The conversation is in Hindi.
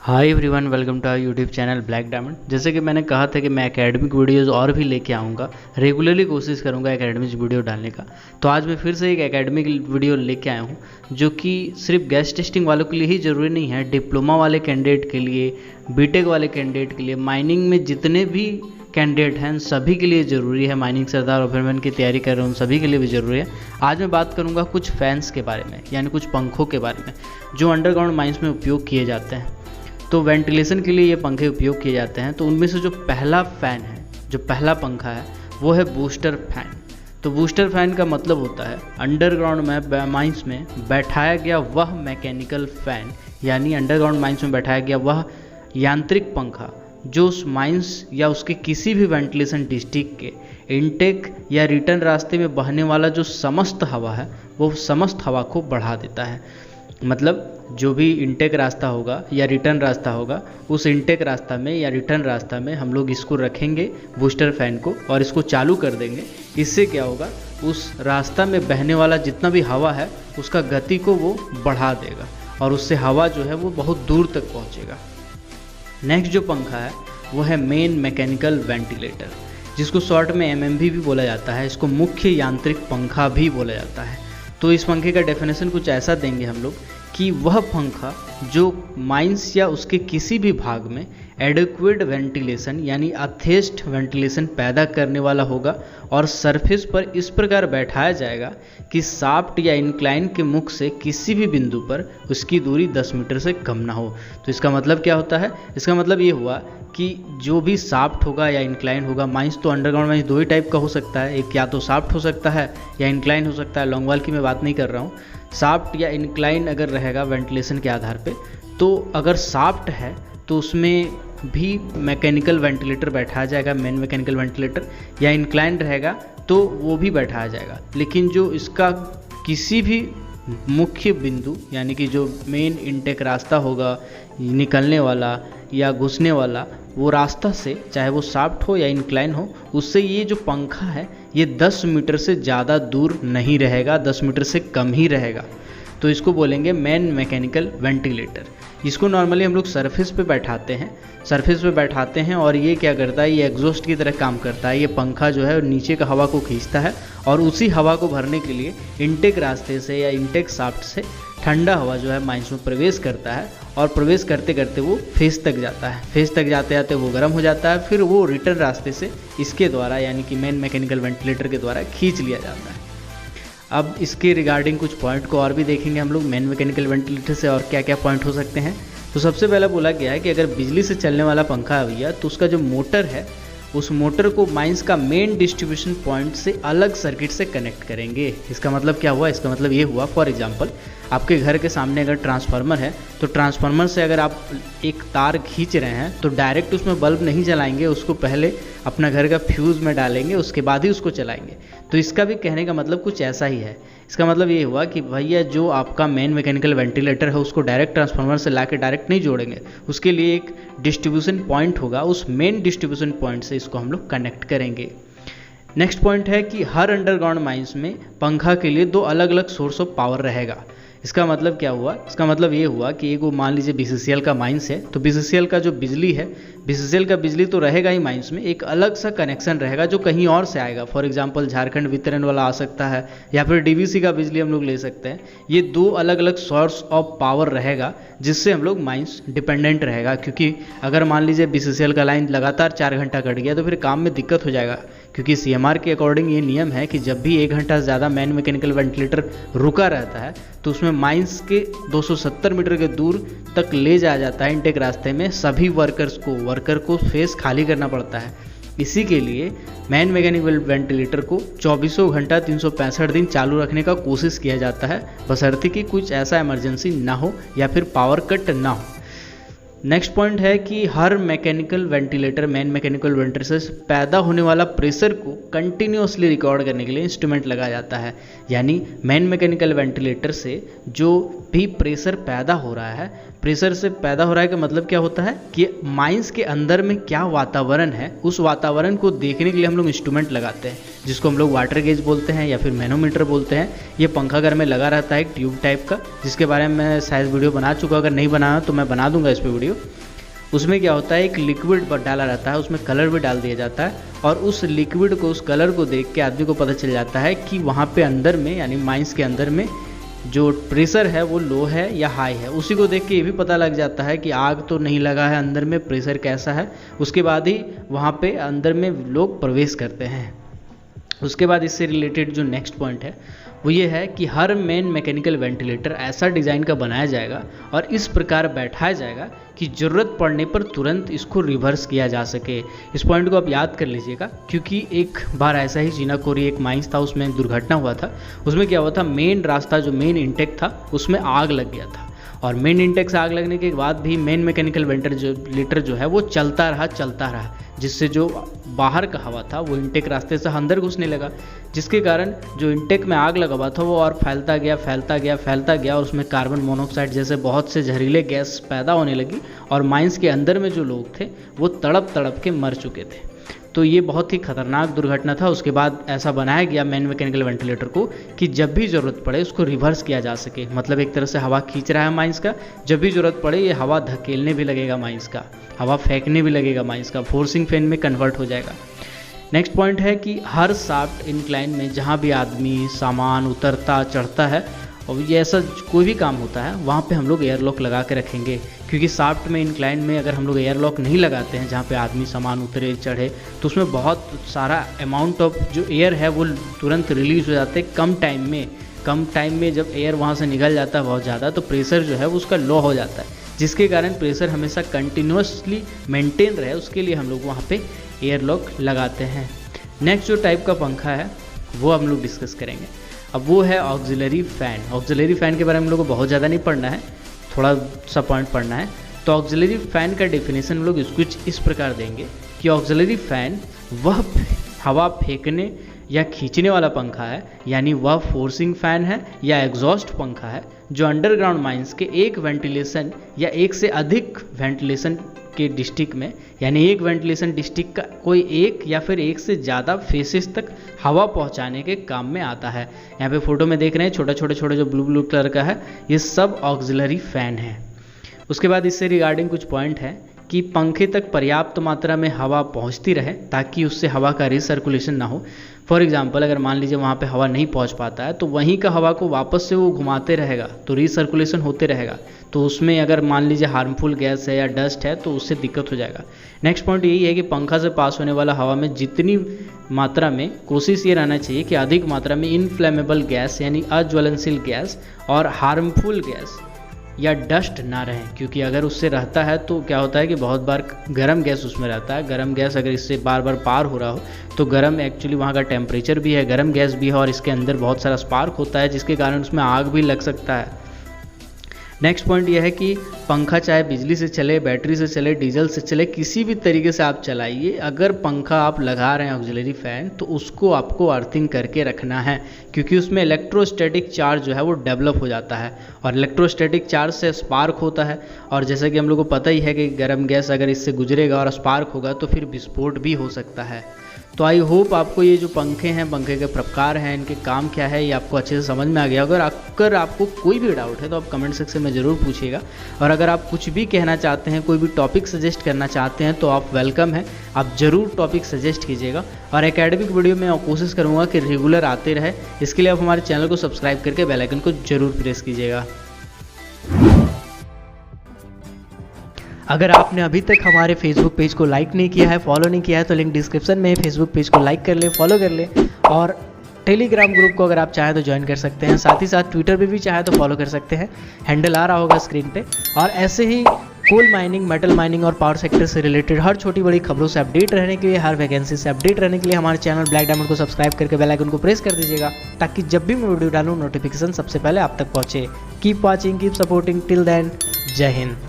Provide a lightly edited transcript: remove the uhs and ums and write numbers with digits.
Hi everyone, welcome to our YouTube channel Black Diamond. जैसे कि मैंने कहा था कि मैं एकेडमिक वीडियोज़ और भी लेके आऊँगा, रेगुलरली कोशिश करूँगा एकेडमिक वीडियो डालने का। तो आज मैं फिर से एक एकेडमिक वीडियो लेके आया हूँ जो कि सिर्फ गैस टेस्टिंग वालों के लिए ही ज़रूरी नहीं है, डिप्लोमा वाले कैंडिडेट के लिए, बीटेक वाले कैंडिडेट के लिए, माइनिंग में जितने भी कैंडिडेट हैं सभी के लिए ज़रूरी है। माइनिंग सरदार ओपनमैन की तैयारी कर रहे हैं उन सभी के लिए भी ज़रूरी है। आज मैं बात करूँगा कुछ फैंस के बारे में, यानी कुछ पंखों के बारे में जो अंडरग्राउंड माइंस में उपयोग किए जाते हैं। तो वेंटिलेशन के लिए ये पंखे उपयोग किए जाते हैं। तो उनमें से जो पहला फ़ैन है, जो पहला पंखा है, वो है बूस्टर फैन। तो बूस्टर फैन का मतलब होता है अंडरग्राउंड में माइंस में बैठाया गया वह मैकेनिकल फ़ैन, यानी अंडरग्राउंड माइंस में बैठाया गया वह यांत्रिक पंखा जो उस माइंस या उसके किसी भी वेंटिलेशन डिस्ट्रिक्ट के इनटेक या रिटर्न रास्ते में बहने वाला जो समस्त हवा है वो समस्त हवा को बढ़ा देता है। मतलब जो भी इनटेक रास्ता होगा या रिटर्न रास्ता होगा, उस इनटेक रास्ता में या रिटर्न रास्ता में हम लोग इसको रखेंगे बूस्टर फैन को और इसको चालू कर देंगे। इससे क्या होगा, उस रास्ता में बहने वाला जितना भी हवा है उसका गति को वो बढ़ा देगा और उससे हवा जो है वो बहुत दूर तक पहुंचेगा। नेक्स्ट जो पंखा है वो है मेन मैकेनिकल वेंटिलेटर, जिसको शॉर्ट में MMV भी बोला जाता है। इसको मुख्य यांत्रिक पंखा भी बोला जाता है। तो इस पंखे का डेफिनेशन कुछ ऐसा देंगे हम लोग कि वह पंखा जो माइंस या उसके किसी भी भाग में एडिक्वेट वेंटिलेशन यानी यथेष्ट वेंटिलेशन पैदा करने वाला होगा और सरफेस पर इस प्रकार बैठाया जाएगा कि शाफ्ट या इंक्लाइन के मुख से किसी भी बिंदु पर उसकी दूरी 10 मीटर से कम ना हो। तो इसका मतलब क्या होता है? इसका मतलब ये हुआ कि जो भी शाफ्ट होगा या इंक्लाइन होगा, माइंस तो अंडरग्राउंड माइंस दो ही टाइप का हो सकता है, एक या तो शाफ्ट हो सकता है या इंक्लाइन हो सकता है। लॉन्ग वॉल की मैं बात नहीं कर रहा हूँ। शाफ्ट या इंक्लाइन अगर रहेगा वेंटिलेशन के आधार पे, तो अगर शाफ्ट है तो उसमें भी मैकेनिकल वेंटिलेटर बैठाया जाएगा, मेन मैकेनिकल वेंटिलेटर, या इंक्लाइन रहेगा तो वो भी बैठाया जाएगा। लेकिन जो इसका किसी भी मुख्य बिंदु यानी कि जो मेन इनटेक रास्ता होगा निकलने वाला या घुसने वाला, वो रास्ता से चाहे वो शाफ्ट हो या इंक्लाइन हो, उससे ये जो पंखा है ये 10 मीटर से ज़्यादा दूर नहीं रहेगा, 10 मीटर से कम ही रहेगा। तो इसको बोलेंगे मेन मैकेनिकल वेंटिलेटर। इसको नॉर्मली हम लोग सरफेस पे बैठाते हैं और ये क्या करता है, ये एग्जॉस्ट की तरह काम करता है। ये पंखा जो है नीचे का हवा को खींचता है और उसी हवा को भरने के लिए इनटेक रास्ते से या इनटेक शाफ्ट से ठंडा हवा जो है माइंस में प्रवेश करता है और प्रवेश करते करते वो फेस तक जाता है। फेस तक जाते जाते वो गर्म हो जाता है, फिर वो रिटर्न रास्ते से इसके द्वारा यानी कि मेन मैकेनिकल वेंटिलेटर के द्वारा खींच लिया जाता है। अब इसके रिगार्डिंग कुछ पॉइंट को और भी देखेंगे हम लोग मेन मैकेनिकल वेंटिलेटर से और क्या क्या पॉइंट हो सकते हैं। तो सबसे पहला बोला गया है कि अगर बिजली से चलने वाला पंखा है भैया, तो उसका जो मोटर है उस मोटर को माइंस का मेन डिस्ट्रीब्यूशन पॉइंट से अलग सर्किट से कनेक्ट करेंगे। इसका मतलब क्या हुआ? इसका मतलब ये हुआ, फॉर एग्जांपल आपके घर के सामने अगर ट्रांसफार्मर है तो ट्रांसफार्मर से अगर आप एक तार खींच रहे हैं तो डायरेक्ट उसमें बल्ब नहीं जलाएंगे, उसको पहले अपना घर का फ्यूज़ में डालेंगे, उसके बाद ही उसको चलाएंगे। तो इसका भी कहने का मतलब कुछ ऐसा ही है। इसका मतलब ये हुआ कि भैया जो आपका मेन मैकेनिकल वेंटिलेटर है उसको डायरेक्ट ट्रांसफार्मर से लाके डायरेक्ट नहीं जोड़ेंगे, उसके लिए एक डिस्ट्रीब्यूशन पॉइंट होगा, उस मेन डिस्ट्रीब्यूशन पॉइंट से इसको हम लोग कनेक्ट करेंगे। नेक्स्ट पॉइंट है कि हर अंडरग्राउंड माइंस में पंखा के लिए 2 अलग अलग सोर्स ऑफ पावर रहेगा। इसका मतलब क्या हुआ? इसका मतलब ये हुआ कि एक वो मान लीजिए BCCL का माइंस है, तो BCCL का जो बिजली है, BCCL का बिजली तो रहेगा ही माइंस में, एक अलग सा कनेक्शन रहेगा जो कहीं और से आएगा। फॉर एग्जांपल झारखंड वितरण वाला आ सकता है या फिर DVC का बिजली हम लोग ले सकते हैं। ये 2 अलग अलग सोर्स ऑफ पावर रहेगा जिससे हम लोग माइंस डिपेंडेंट रहेगा। क्योंकि अगर मान लीजिए BCCL का लाइन लगातार 4 घंटा कट गया तो फिर काम में दिक्कत हो जाएगा, क्योंकि CMR के अकॉर्डिंग ये नियम है कि जब भी 1 घंटा से ज़्यादा मैन मैकेनिकल वेंटिलेटर रुका रहता है तो उसमें माइंस के 270 मीटर के दूर तक ले जाया जाता है इनटेक रास्ते में। सभी वर्कर को फेस खाली करना पड़ता है। इसी के लिए मैन मैकेनिकल वेंटिलेटर को 24 घंटा 365 दिन चालू रखने का कोशिश किया जाता है, बशर्ते कि कुछ ऐसा इमरजेंसी ना हो या फिर पावर कट ना हो। नेक्स्ट पॉइंट है कि हर मैकेनिकल वेंटिलेटर मेन मैकेनिकल वेंटिलेटर से पैदा होने वाला प्रेशर को कंटिन्यूसली रिकॉर्ड करने के लिए इंस्ट्रूमेंट लगाया जाता है। यानी मेन मैकेनिकल वेंटिलेटर से जो भी प्रेशर पैदा हो रहा है, प्रेशर से पैदा हो रहा है का मतलब क्या होता है कि माइंस के अंदर में क्या वातावरण है, उस वातावरण को देखने के लिए हम लोग इंस्ट्रूमेंट लगाते हैं जिसको हम लोग वाटर गेज बोलते हैं या फिर मैनोमीटर बोलते हैं। ये पंखा घर में लगा रहता है एक ट्यूब टाइप का, जिसके बारे में मैं शायद वीडियो बना चुका, अगर नहीं बनाया तो मैं बना दूंगा इस पर वीडियो। उसमें क्या होता है, एक लिक्विड डाला रहता है, उसमें कलर भी डाल दिया जाता है और उस लिक्विड को, उस कलर को देख के आदमी को पता चल जाता है कि वहाँ पे अंदर में यानी माइंस के अंदर में जो प्रेशर है वो लो है या हाई है। उसी को देख के ये भी पता लग जाता है कि आग तो नहीं लगा है अंदर में, प्रेशर कैसा है, उसके बाद ही वहाँ पे अंदर में लोग प्रवेश करते हैं। उसके बाद इससे रिलेटेड जो नेक्स्ट पॉइंट है वो ये है कि हर मेन मैकेनिकल वेंटिलेटर ऐसा डिज़ाइन का बनाया जाएगा और इस प्रकार बैठाया जाएगा कि ज़रूरत पड़ने पर तुरंत इसको रिवर्स किया जा सके। इस पॉइंट को आप याद कर लीजिएगा, क्योंकि एक बार ऐसा ही चीना कोरी एक माइंस था, उसमें दुर्घटना हुआ था। उसमें क्या हुआ था, मेन रास्ता जो मेन इंटेक था उसमें आग लग गया था और मेन इंटेक से आग लगने के बाद भी मेन मैकेनिकल वेंटिलेटर जो है वो चलता रहा, जिससे जो बाहर का हवा था वो इंटेक रास्ते से अंदर घुसने लगा, जिसके कारण जो इंटेक में आग लगा हुआ था वो और फैलता गया और उसमें कार्बन मोनोऑक्साइड जैसे बहुत से जहरीले गैस पैदा होने लगी और माइंस के अंदर में जो लोग थे वो तड़प के मर चुके थे। तो ये बहुत ही खतरनाक दुर्घटना था। उसके बाद ऐसा बनाया गया मेन मैकेनिकल वेंटिलेटर को कि जब भी ज़रूरत पड़े उसको रिवर्स किया जा सके। मतलब एक तरह से हवा खींच रहा है माइंस का, जब भी ज़रूरत पड़े ये हवा धकेलने भी लगेगा माइंस का, हवा फेंकने भी लगेगा माइंस का, फोर्सिंग फैन में कन्वर्ट हो जाएगा। नेक्स्ट पॉइंट है कि हर शाफ्ट इंक्लाइन में जहाँ भी आदमी सामान उतरता चढ़ता है और ये ऐसा कोई भी काम होता है वहाँ पे हम लोग एयरलॉक लगा के रखेंगे, क्योंकि शाफ्ट में इंक्लाइन में अगर हम लोग एयरलॉक नहीं लगाते हैं जहाँ पे आदमी सामान उतरे चढ़े तो उसमें बहुत सारा अमाउंट ऑफ जो एयर है वो तुरंत रिलीज हो जाते हैं कम टाइम में जब एयर वहाँ से निकल जाता है बहुत ज़्यादा तो प्रेशर जो है वो उसका लो हो जाता है, जिसके कारण प्रेशर हमेशा कंटिन्यूसली मेंटेन रहे उसके लिए हम लोग वहाँ पे एयरलॉक लगाते हैं। नेक्स्ट जो टाइप का पंखा है वो हम लोग डिस्कस करेंगे। अब वो है ऑक्सिलरी फ़ैन। ऑक्सिलरी फ़ैन के बारे में हम लोग को बहुत ज़्यादा नहीं पढ़ना है, थोड़ा सा पॉइंट पढ़ना है। तो ऑक्सिलरी फ़ैन का डेफिनेशन हम लोग कुछ इस प्रकार देंगे कि ऑक्सिलरी फ़ैन वह हवा फेंकने या खींचने वाला पंखा है, यानी वह फोर्सिंग फ़ैन है या एग्जॉस्ट पंखा है जो अंडरग्राउंड माइंस के एक वेंटिलेशन या एक से अधिक वेंटिलेशन के डिस्ट्रिक्ट में, यानी एक वेंटिलेशन डिस्ट्रिक्ट का कोई एक या फिर एक से ज़्यादा फेसेस तक हवा पहुंचाने के काम में आता है। यहाँ पे फोटो में देख रहे हैं छोटे जो ब्लू कलर का है, ये सब ऑक्सिलरी फ़ैन है। उसके बाद इससे रिगार्डिंग कुछ पॉइंट है कि पंखे तक पर्याप्त मात्रा में हवा पहुंचती रहे ताकि उससे हवा का रिसर्कुलेशन ना हो। फॉर एग्जांपल अगर मान लीजिए वहाँ पे हवा नहीं पहुँच पाता है तो वहीं का हवा को वापस से वो घुमाते रहेगा तो रिसर्कुलेशन होते रहेगा, तो उसमें अगर मान लीजिए हार्मफुल गैस है या डस्ट है तो उससे दिक्कत हो जाएगा। नेक्स्ट पॉइंट यही है कि पंखा से पास होने वाला हवा में जितनी मात्रा में कोशिश ये रहना चाहिए कि अधिक मात्रा में इनफ्लेमेबल गैस यानी अज्वलनशील गैस और हार्मफुल गैस या डस्ट ना रहे, क्योंकि अगर उससे रहता है तो क्या होता है कि बहुत बार गर्म गैस उसमें रहता है। गर्म गैस अगर इससे बार बार पार हो रहा हो तो गर्म एक्चुअली वहाँ का टेम्परेचर भी है, गर्म गैस भी है और इसके अंदर बहुत सारा स्पार्क होता है जिसके कारण उसमें आग भी लग सकता है। नेक्स्ट पॉइंट यह है कि पंखा चाहे बिजली से चले, बैटरी से चले, डीजल से चले, किसी भी तरीके से आप चलाइए, अगर पंखा आप लगा रहे हैं ऑक्सिलरी फ़ैन तो उसको आपको अर्थिंग करके रखना है, क्योंकि उसमें इलेक्ट्रोस्टैटिक चार्ज जो है वो डेवलप हो जाता है और इलेक्ट्रोस्टैटिक चार्ज से स्पार्क होता है और जैसा कि हम लोग को पता ही है कि गर्म गैस अगर इससे गुजरेगा और स्पार्क होगा तो फिर विस्फोट भी हो सकता है। तो आई होप आपको ये जो पंखे हैं, पंखे के प्रकार हैं, इनके काम क्या है, ये आपको अच्छे से समझ में आ गया। अगर आपको कोई भी डाउट है तो आप कमेंट सेक्शन में ज़रूर पूछिएगा और अगर आप कुछ भी कहना चाहते हैं, कोई भी टॉपिक सजेस्ट करना चाहते हैं तो आप वेलकम हैं, आप ज़रूर टॉपिक सजेस्ट कीजिएगा। और एकेडमिक वीडियो में मैं कोशिश करूँगा कि रेगुलर आते रहे, इसके लिए आप हमारे चैनल को सब्सक्राइब करके बेल आइकन को ज़रूर प्रेस कीजिएगा। अगर आपने अभी तक हमारे फेसबुक पेज को लाइक नहीं किया है, फॉलो नहीं किया है तो लिंक डिस्क्रिप्शन में फेसबुक पेज को लाइक कर ले, फॉलो कर ले और टेलीग्राम ग्रुप को अगर आप चाहें तो ज्वाइन कर सकते हैं। साथ ही साथ ट्विटर पे भी चाहे तो फॉलो कर सकते हैं, हैंडल आ रहा होगा स्क्रीन पे। और ऐसे ही कोल माइनिंग, मेटल माइनिंग और पावर सेक्टर से रिलेटेड हर छोटी बड़ी खबरों से अपडेट रहने के लिए, हर वैकेंसी से अपडेट रहने के लिए हमारे चैनल ब्लैक डायमंड को सब्सक्राइब करके बेल आइकन को प्रेस कर दीजिएगा ताकि जब भी मैं वीडियो डालूँ नोटिफिकेशन सबसे पहले आप तक पहुँचे। Keep watching, keep supporting, till then जय हिंद।